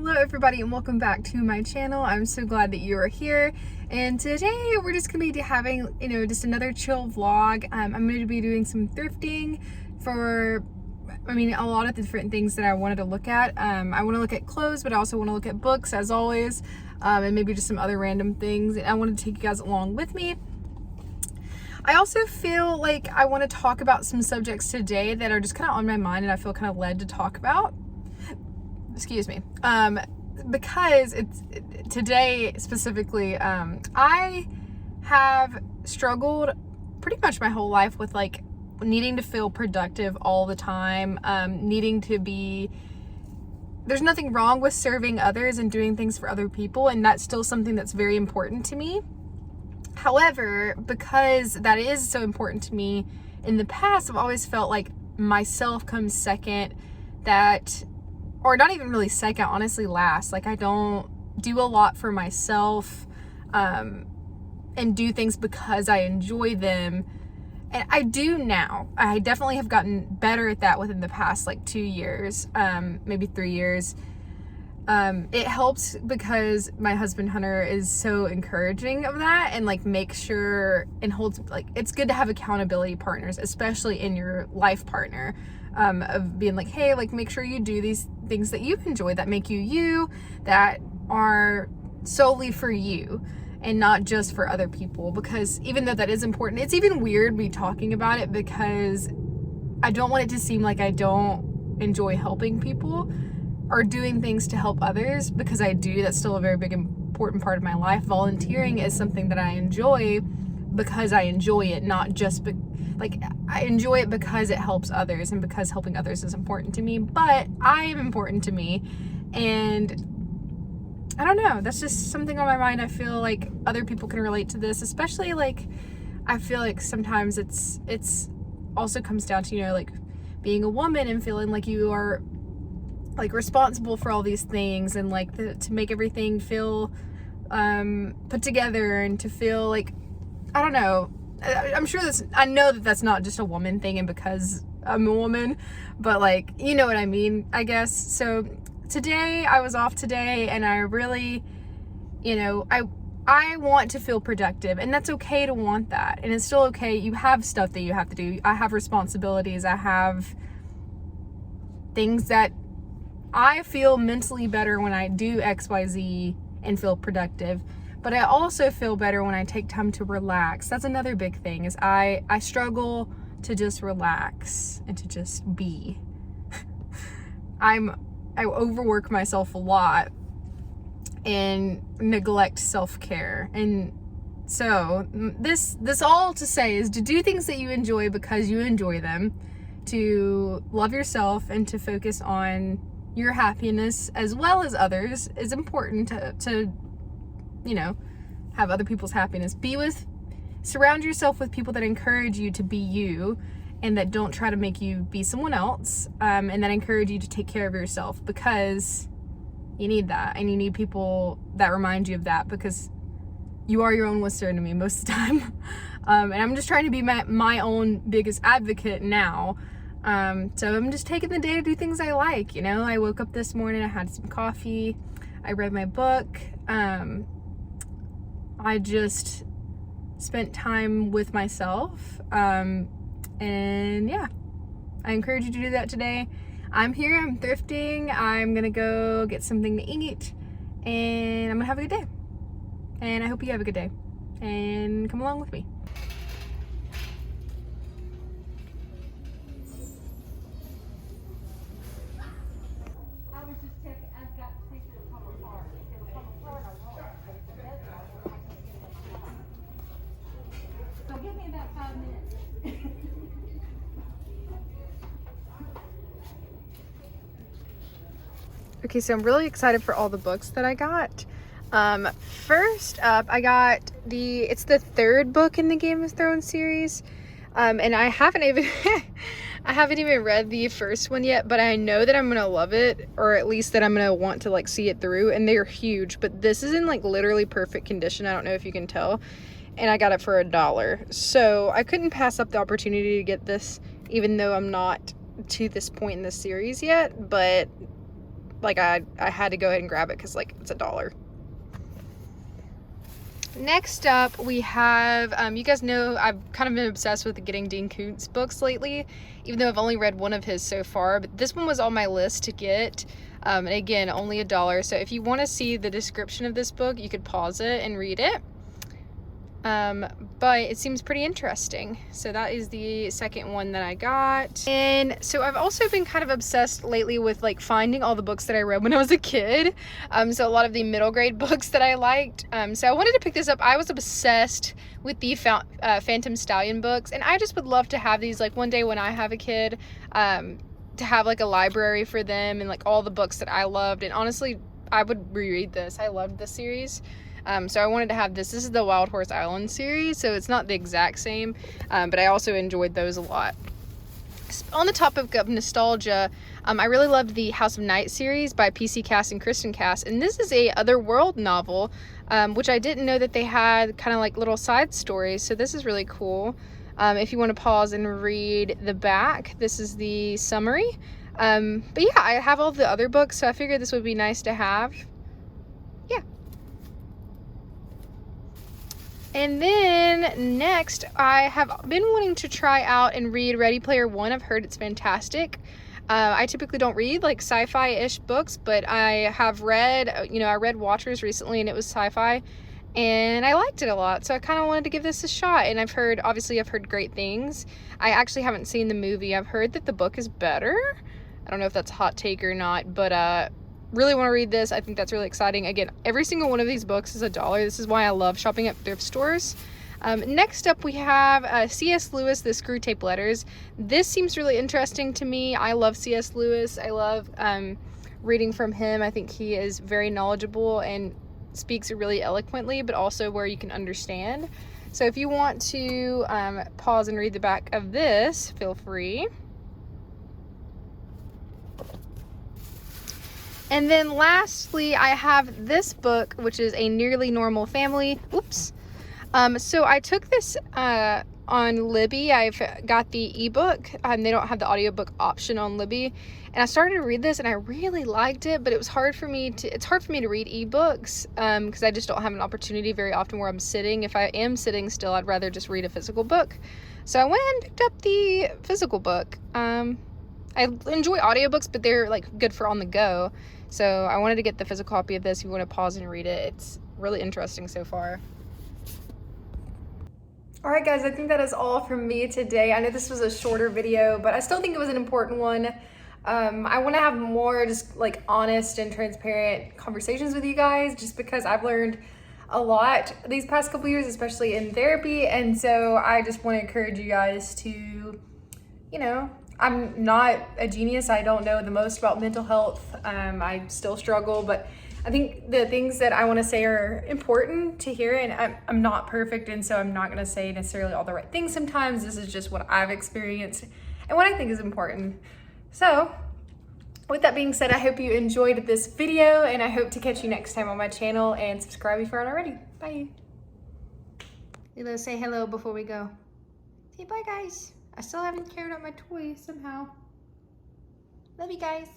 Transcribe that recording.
Hello everybody and welcome back to my channel. I'm so glad that you are here, and today we're just going to be having, just another chill vlog. I'm going to be doing some thrifting for, a lot of different things that I wanted to look at. I want to look at clothes, but I also want to look at books as always, and maybe just some other random things, and I want to take you guys along with me. I also feel like I want to talk about some subjects today that are just kind of on my mind and I feel kind of led to talk about. Excuse me. Because today specifically, I have struggled pretty much my whole life with like needing to feel productive all the time, there's nothing wrong with serving others and doing things for other people, and that's still something that's very important to me. However, because that is so important to me, in the past I've always felt like myself comes second, or not even really second, honestly last. Like I don't do a lot for myself and do things because I enjoy them. And I do now. I definitely have gotten better at that within the past like 2 years, maybe 3 years. It helps because my husband Hunter is so encouraging of that and like makes sure and holds, like, it's good to have accountability partners, especially in your life partner, of being like, hey, like make sure you do these things that you enjoy, that make you, that are solely for you and not just for other people. Because even though that is important, it's even weird me talking about it because I don't want it to seem like I don't enjoy helping people or doing things to help others, because I do. That's still a very big important part of my life. Volunteering is something that I enjoy because I enjoy it, not just I enjoy it because it helps others and because helping others is important to me, but I am important to me. And I don't know, that's just something on my mind. I feel like other people can relate to this, especially like I feel like sometimes it's also comes down to, like being a woman and feeling like you are like responsible for all these things and like to make everything feel put together and to feel like, I don't know, I know that that's not just a woman thing and because I'm a woman, but like, you know what I mean, I guess. So today I was off today and I really, I want to feel productive, and that's okay to want that. And it's still okay. You have stuff that you have to do. I have responsibilities. I have things that I feel mentally better when I do XYZ and feel productive. But I also feel better when I take time to relax. That's another big thing, is I struggle to just relax and to just be. I overwork myself a lot and neglect self-care. And so this all to say is to do things that you enjoy because you enjoy them, to love yourself and to focus on your happiness as well as others is important to have other people's happiness. Surround yourself with people that encourage you to be you and that don't try to make you be someone else, and that encourage you to take care of yourself, because you need that, and you need people that remind you of that, because you are your own worst enemy most of the time. And I'm just trying to be my own biggest advocate now. So I'm just taking the day to do things I like. I woke up this morning, I had some coffee, I read my book, I just spent time with myself, and yeah, I encourage you to do that today. I'm here, I'm thrifting, I'm gonna go get something to eat, and I'm gonna have a good day. And I hope you have a good day, and come along with me. So give me about 5 minutes. Okay, so I'm really excited for all the books that I got. First up, I got it's the third book in the Game of Thrones series. And I haven't even read the first one yet, but I know that I'm gonna love it, or at least that I'm gonna want to like see it through. And they're huge, but this is in like literally perfect condition. I don't know if you can tell. And I got it for $1. So I couldn't pass up the opportunity to get this, even though I'm not to this point in the series yet. But like I had to go ahead and grab it because like it's $1. Next up, we have, you guys know I've kind of been obsessed with getting Dean Koontz books lately, even though I've only read one of his so far, but this one was on my list to get, and again, only $1. So if you want to see the description of this book, you could pause it and read it. But it seems pretty interesting. So that is the second one that I got. And so I've also been kind of obsessed lately with like finding all the books that I read when I was a kid. So a lot of the middle grade books that I liked. So I wanted to pick this up. I was obsessed with the Phantom Stallion books, and I just would love to have these like one day when I have a kid, to have like a library for them and like all the books that I loved. And honestly, I would reread this. I loved this series. So I wanted to have this. This is the Wild Horse Island series, so it's not the exact same, but I also enjoyed those a lot. On the topic of nostalgia, I really loved the House of Night series by PC Cass and Kristen Cass, and this is a Otherworld novel, which I didn't know that they had kind of like little side stories, so this is really cool. If you want to pause and read the back, this is the summary. But yeah, I have all the other books, so I figured this would be nice to have. Yeah. And then next, I have been wanting to try out and read Ready Player One. I've heard it's fantastic. I typically don't read like sci-fi-ish books, but I have read, I read Watchers recently and it was sci-fi and I liked it a lot. So I kind of wanted to give this a shot, and I've heard great things. I actually haven't seen the movie. I've heard that the book is better. I don't know if that's a hot take or not, but really want to read this. I think that's really exciting. Again, every single one of these books is $1. This is why I love shopping at thrift stores. Next up, we have C.S. Lewis, The Screwtape Letters. This seems really interesting to me. I love C.S. Lewis. I love reading from him. I think he is very knowledgeable and speaks really eloquently, but also where you can understand. So if you want to pause and read the back of this, feel free. And then lastly, I have this book, which is A Nearly Normal Family. Oops. So I took this on Libby. I've got the ebook. They don't have the audiobook option on Libby. And I started to read this and I really liked it, but it's hard for me to read ebooks because I just don't have an opportunity very often where I'm sitting. If I am sitting still, I'd rather just read a physical book. So I went and picked up the physical book. I enjoy audiobooks, but they're like good for on the go. So I wanted to get the physical copy of this if you want to pause and read it. It's really interesting so far. All right, guys, I think that is all from me today. I know this was a shorter video, but I still think it was an important one. I want to have more just like honest and transparent conversations with you guys, just because I've learned a lot these past couple years, especially in therapy. And so I just want to encourage you guys to, I'm not a genius. I don't know the most about mental health. I still struggle, but I think the things that I want to say are important to hear, and I'm not perfect, and so I'm not going to say necessarily all the right things sometimes. This is just what I've experienced and what I think is important. So with that being said, I hope you enjoyed this video, and I hope to catch you next time on my channel, and subscribe if you aren't already. Bye. Lilo, say hello before we go. Say bye, guys. I still haven't carried out my toys somehow. Love you guys.